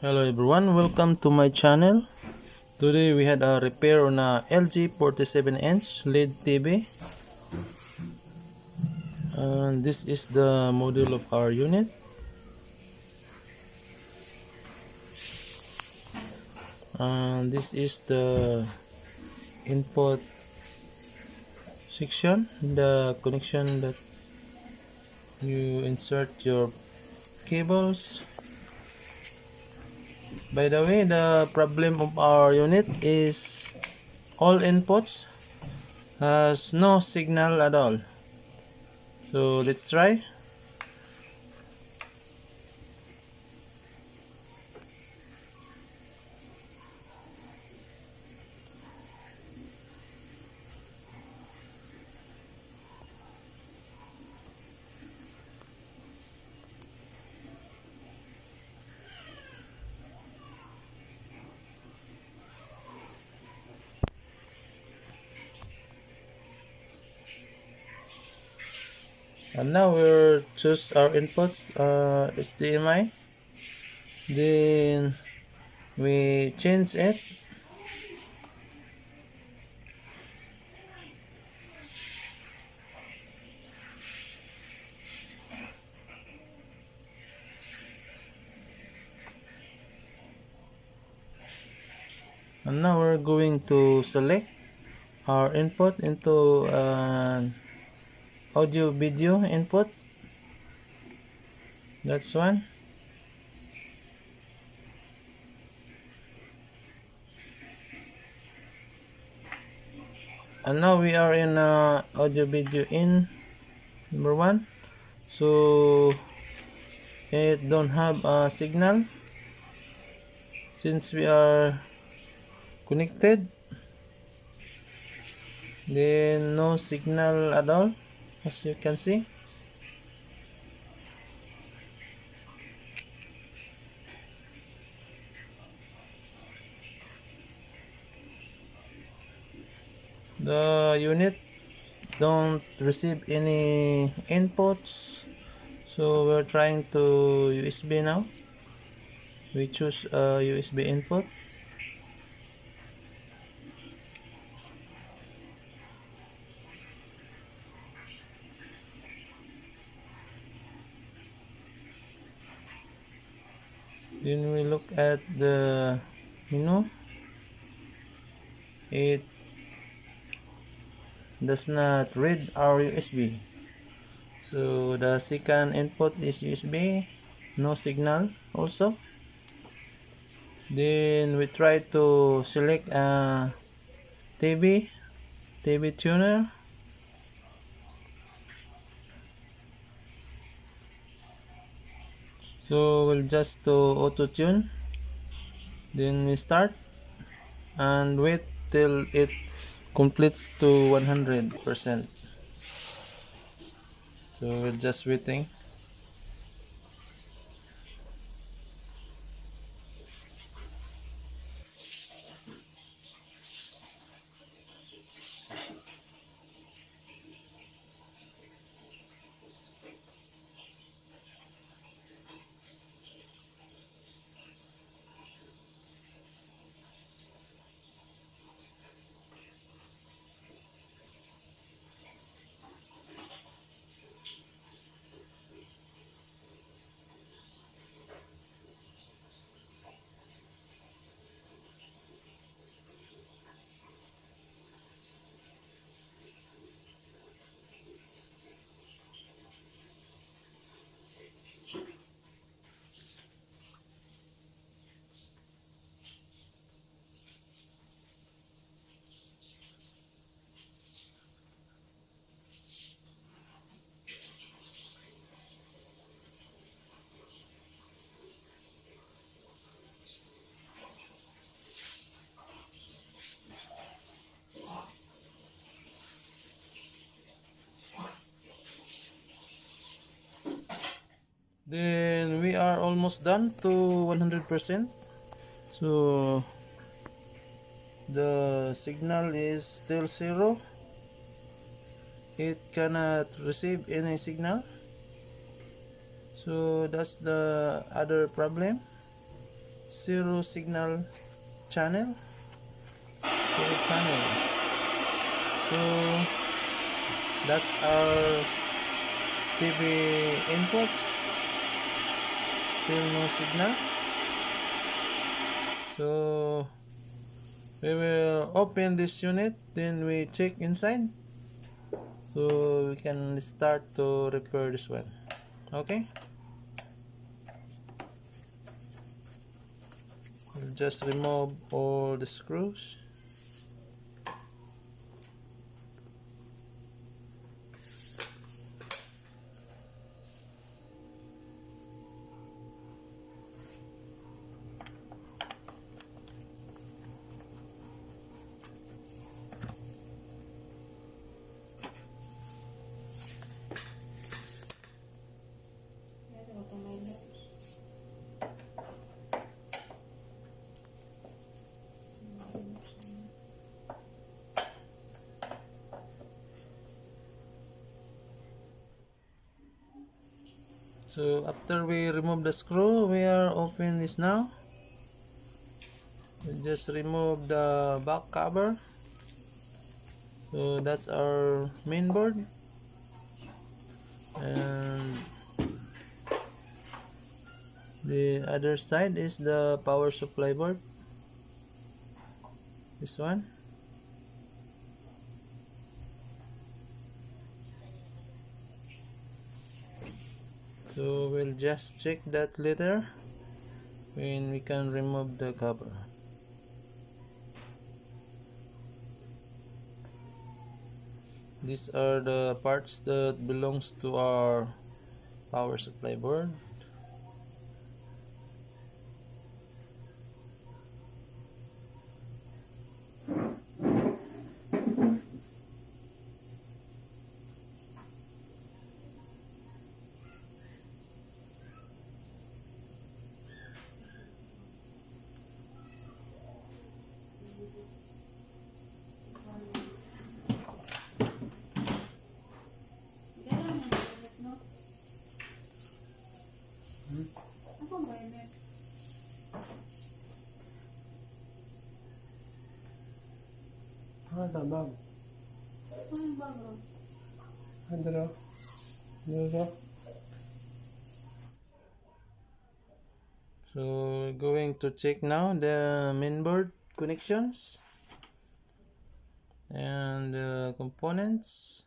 Hello everyone, welcome to my channel. Today we had a repair on a LG 47-inch LED TV. And this is the model of our unit. And this is the input section, the connection that you insert your cables. By the way, the problem of our unit is all inputs has no signal at all. So let's try. And now we'll choose our inputs, HDMI. Then we change it. And now we're going to select our input into an audio video input. That's one. And now we are in audio video in number one. So it don't have a signal since we are connected. Then no signal at all, as you can see. The unit don't receive any inputs, so we're trying to USB now. We choose a USB input. Then we look at the menu. It does not read our USB. So the second input is USB, no signal also. Then we try to select a TV tuner. So we'll just to auto tune. Then we start and wait till it completes to 100%. So we're just waiting. Then we are almost done to 100%. So the signal is still zero. It cannot receive any signal. So that's the other problem. zero signal channel. Zero channel. So that's our TV input. Still no signal. So we will open this unit, then we check inside, so we can start to repair this one. Okay, we'll just remove all the screws. So after we remove the screw, we are open this now. We just remove the back cover. So that's our main board, and the other side is the power supply board. This one. So we'll just check that later when we can remove the cover. These are the parts that belongs to our power supply board. Ada bag. Ada. So we're going to check now the mainboard connections and the components.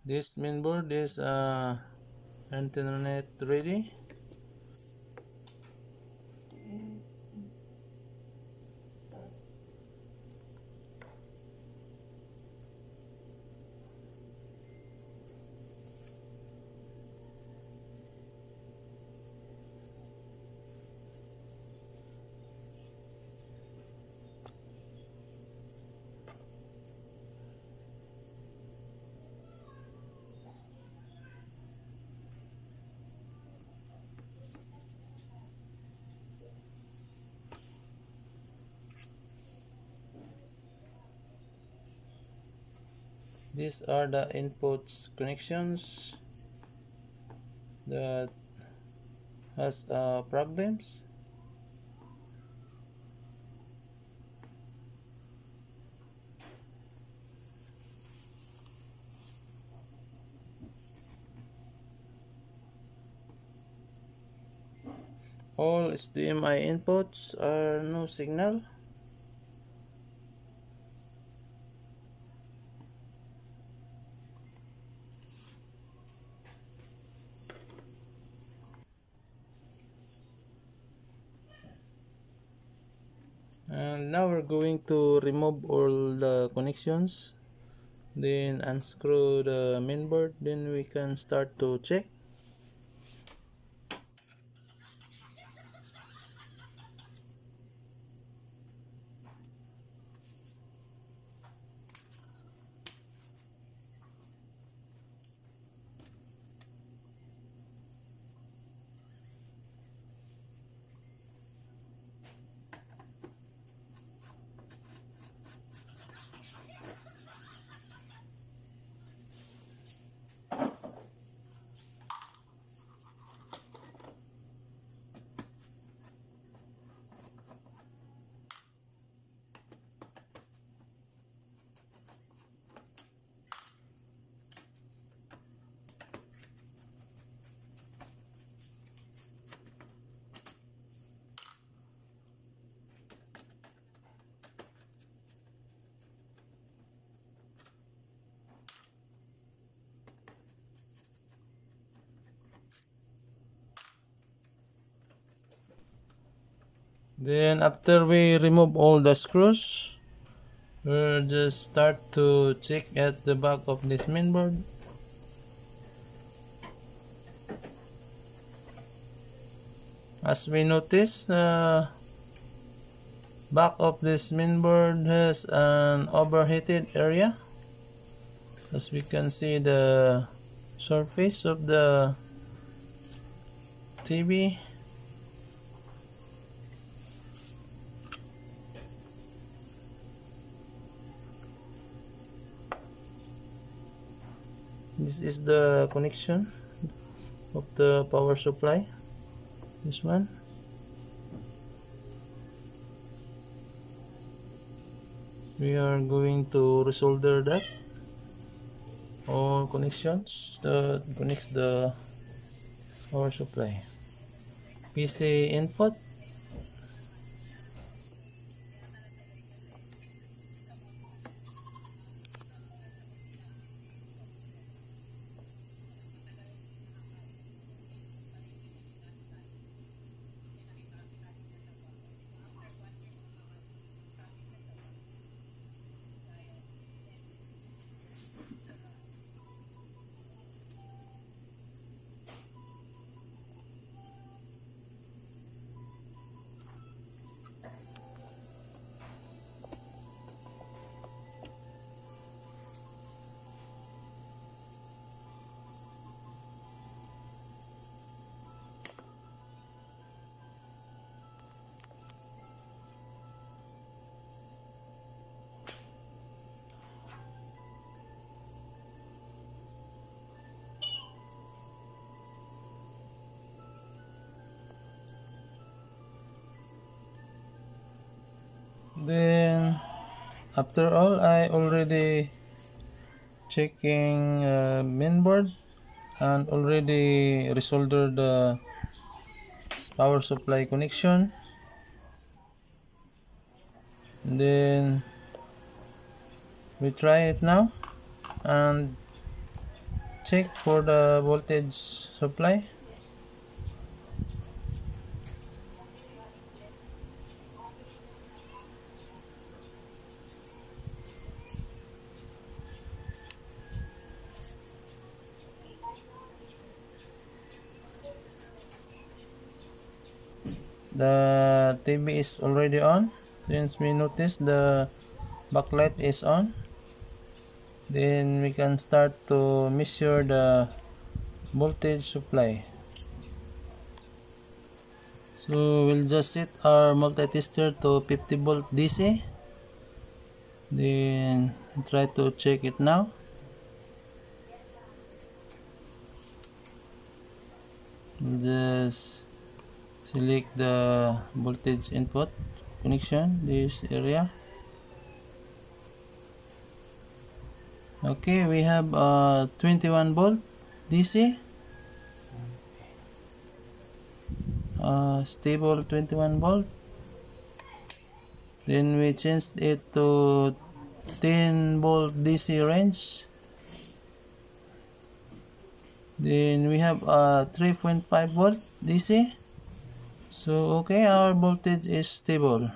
This mainboard is internet ready. These are the inputs connections that has problems. All HDMI inputs are no signal. And now we're going to remove all the connections, then unscrew the mainboard, then we can start to check. Then after we remove all the screws, we'll just start to check at the back of this mainboard. As we notice, back of this mainboard has an overheated area. As we can see, the surface of the TV. This is the connection of the power supply. This one. We are going to resolder that all connections that connects the power supply. PC input. Then after all, I already checking mainboard and already resoldered the power supply connection. Then we try it now and check for the voltage supply. The TV is already on since we notice the backlight is on. Then we can start to measure the voltage supply. So we'll just set our multi-tester to 50 volt DC. Then try to check it now. We'll just select the voltage input connection, this area. Okay, we have 21 volt DC, stable 21 volt. Then we changed it to 10 volt DC range. Then we have 3.5 volt DC. So okay, our voltage is stable.